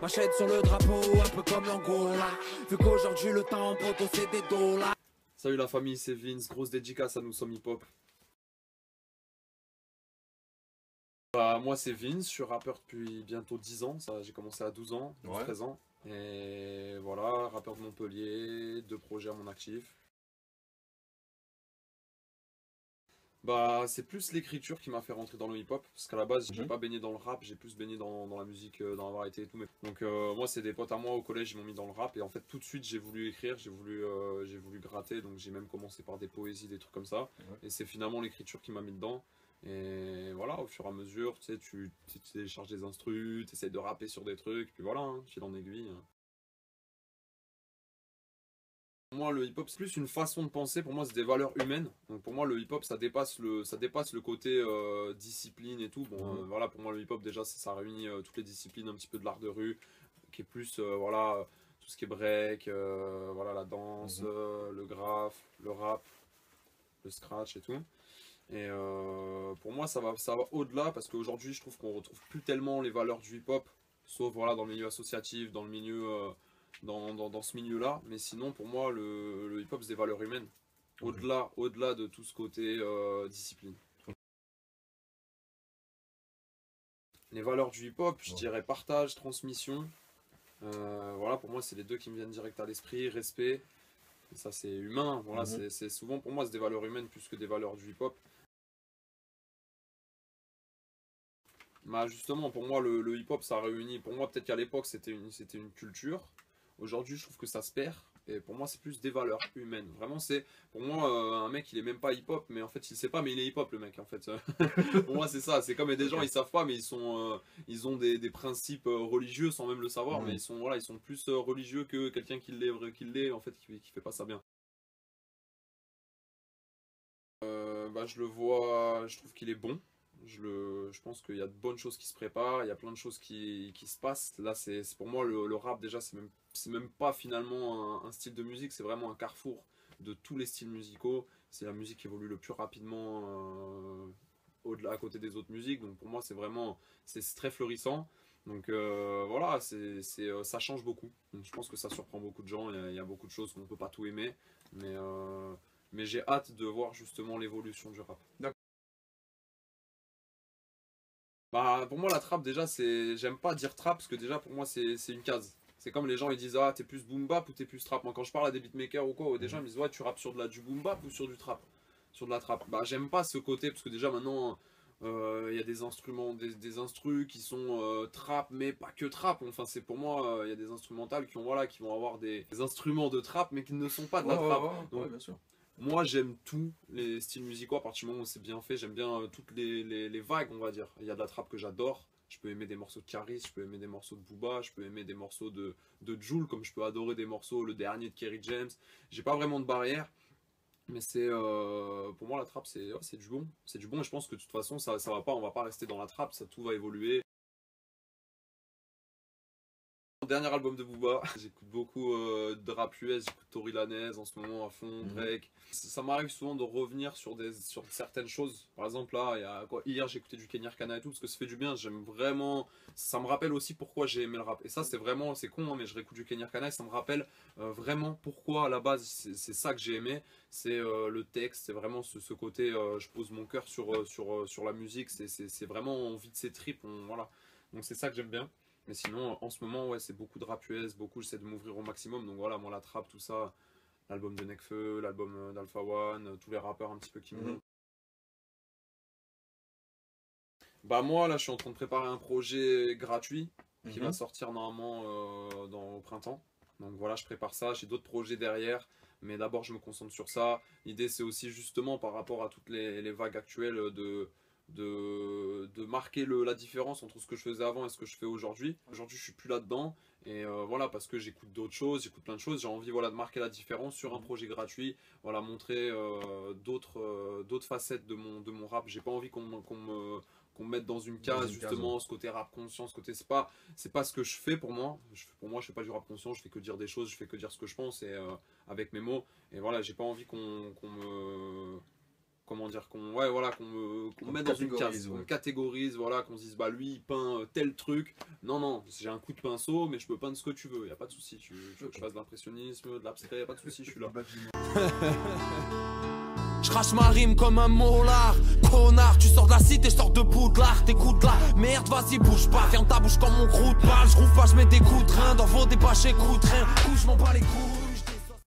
Machette sur le drapeau, un peu comme l'Angola. Vu qu'aujourd'hui le temps poto c'est des dollars. Salut la famille, c'est Vince, grosse dédicace à Nous Sommes Hip Hop. Moi c'est Vince, je suis rappeur depuis bientôt 10 ans, j'ai commencé à 12 ans, 13 ans. Et voilà, rappeur de Montpellier, 2 projets à mon actif. C'est plus l'écriture qui m'a fait rentrer dans le hip-hop, parce qu'à la base j'ai pas baigné dans le rap, j'ai plus baigné dans la musique, dans la variété et tout. Donc moi c'est des potes à moi au collège, ils m'ont mis dans le rap, et en fait tout de suite j'ai voulu écrire, j'ai voulu gratter, donc j'ai même commencé par des poésies, des trucs comme ça. Et c'est finalement l'écriture qui m'a mis dedans. Et voilà, au fur et à mesure, tu sais, tu télécharges des instrus, tu essaies de rapper sur des trucs, puis voilà, fil en aiguille. Pour moi, le hip-hop, c'est plus une façon de penser. Pour moi, c'est des valeurs humaines. Donc, pour moi, le hip-hop, ça dépasse le côté discipline et tout. Bon, voilà, pour moi, le hip-hop, déjà, ça réunit toutes les disciplines, un petit peu de l'art de rue, qui est plus, voilà, tout ce qui est break, voilà, la danse, le graphe, le rap, le scratch et tout. Et pour moi, ça va au-delà, parce qu'aujourd'hui, je trouve qu'on retrouve plus tellement les valeurs du hip-hop, sauf, voilà, dans le milieu associatif, dans le milieu... dans ce milieu-là, mais sinon pour moi le hip-hop c'est des valeurs humaines, au-delà de tout ce côté discipline. Les valeurs du hip-hop, je dirais partage, transmission, voilà pour moi c'est les deux qui me viennent direct à l'esprit, respect, et ça c'est humain, voilà, c'est souvent pour moi c'est des valeurs humaines plus que des valeurs du hip-hop. Justement pour moi le hip-hop ça réunit, pour moi peut-être qu'à l'époque c'était une culture. Aujourd'hui, je trouve que ça se perd. Et pour moi, c'est plus des valeurs humaines. Vraiment, c'est pour moi un mec, il est même pas hip-hop, mais en fait, il sait pas, mais il est hip-hop le mec. En fait, pour moi, c'est ça. C'est comme des gens, ils savent pas, mais ils ont des principes religieux sans même le savoir, mais ils sont plus religieux que quelqu'un qui l'est, en fait, qui fait pas ça bien. Je le vois, je trouve qu'il est bon. Je pense qu'il y a de bonnes choses qui se préparent, il y a plein de choses qui se passent. Là, pour moi, le rap, déjà, c'est même pas finalement un style de musique, c'est vraiment un carrefour de tous les styles musicaux. C'est la musique qui évolue le plus rapidement au-delà, à côté des autres musiques. Donc pour moi, c'est très fleurissant. Donc voilà, ça change beaucoup. Donc je pense que ça surprend beaucoup de gens. Il y a beaucoup de choses qu'on ne peut pas tout aimer. Mais j'ai hâte de voir justement l'évolution du rap. Pour moi, la trap, déjà, j'aime pas dire trap parce que déjà, pour moi, c'est une case. C'est comme les gens ils disent ah t'es plus boom bap ou t'es plus trap. Moi quand je parle à des beatmakers ou quoi, des gens ils me disent ouais tu rappes sur du boom bap ou sur du trap. Sur de la trap. J'aime pas ce côté parce que déjà maintenant il y a des instruments, des instrus qui sont trap mais pas que trap. Enfin c'est pour moi il y a des instrumentales qui vont avoir des instruments de trap mais qui ne sont pas de la trap. Donc, bien sûr. moi j'aime tous les styles musicaux à partir du moment où c'est bien fait, j'aime bien toutes les vagues on va dire. Il y a de la trap que j'adore, je peux aimer des morceaux de Caris, je peux aimer des morceaux de Booba, je peux aimer des morceaux de Jul, comme je peux adorer des morceaux, le dernier de Kerry James. J'ai pas vraiment de barrière, mais pour moi la trap c'est du bon. C'est du bon et je pense que de toute façon ça va pas, on va pas rester dans la trap, tout va évoluer. Dernier album de Booba, j'écoute beaucoup de rap US, j'écoute Tory Lanez en ce moment à fond, Drake. Ça m'arrive souvent de revenir sur certaines choses. Par exemple là, hier j'ai écouté du Kenya Arcana et tout parce que ça fait du bien, j'aime vraiment, ça me rappelle aussi pourquoi j'ai aimé le rap. Et ça c'est con hein, mais je réécoute du Kenya Arcana et ça me rappelle vraiment pourquoi à la base c'est ça que j'ai aimé. C'est le texte, c'est vraiment ce côté, je pose mon cœur sur la musique, c'est vraiment on vit de ses tripes, voilà. Donc c'est ça que j'aime bien. Mais sinon, en ce moment, ouais, c'est beaucoup de rap US, j'essaie de m'ouvrir au maximum. Donc voilà, moi la trap, tout ça, l'album de Nekfeu, l'album d'Alpha One, tous les rappeurs un petit peu qui me montent. Moi là, je suis en train de préparer un projet gratuit qui va sortir normalement au printemps. Donc voilà, je prépare ça, j'ai d'autres projets derrière. Mais d'abord, je me concentre sur ça. L'idée, c'est aussi justement par rapport à toutes les vagues actuelles de marquer la différence entre ce que je faisais avant et ce que je fais aujourd'hui. Aujourd'hui, je suis plus là-dedans. Et voilà, parce que j'écoute d'autres choses, j'écoute plein de choses. J'ai envie voilà, de marquer la différence sur un projet gratuit. Voilà, montrer d'autres facettes de mon rap. J'ai pas envie qu'on me mette dans une case, justement, ce côté rap conscient, ce côté. C'est pas ce que je fais pour moi. Pour moi, je fais pas du rap conscient, je fais que dire des choses, je fais que dire ce que je pense et avec mes mots. Et voilà, j'ai pas envie qu'on comment dire, qu'on me mette dans une case, qu'on catégorise, voilà, qu'on se dise bah lui il peint tel truc. Non, j'ai un coup de pinceau, mais je peux peindre ce que tu veux, y a pas de souci. Tu veux que je fasse de l'impressionnisme, de l'abstrait, y a pas de souci, je suis là. Je crache ma rime comme un molar. Connard, tu sors de la cité, je sors de Poudlard. T'écoutes là, merde, vas-y bouge pas. Ferme ta bouche comme mon crew de balle. Je rouvre pas, je mets des coups de rein. Dans vos débats, j'écoute rien. Couche, m'en bats les couilles.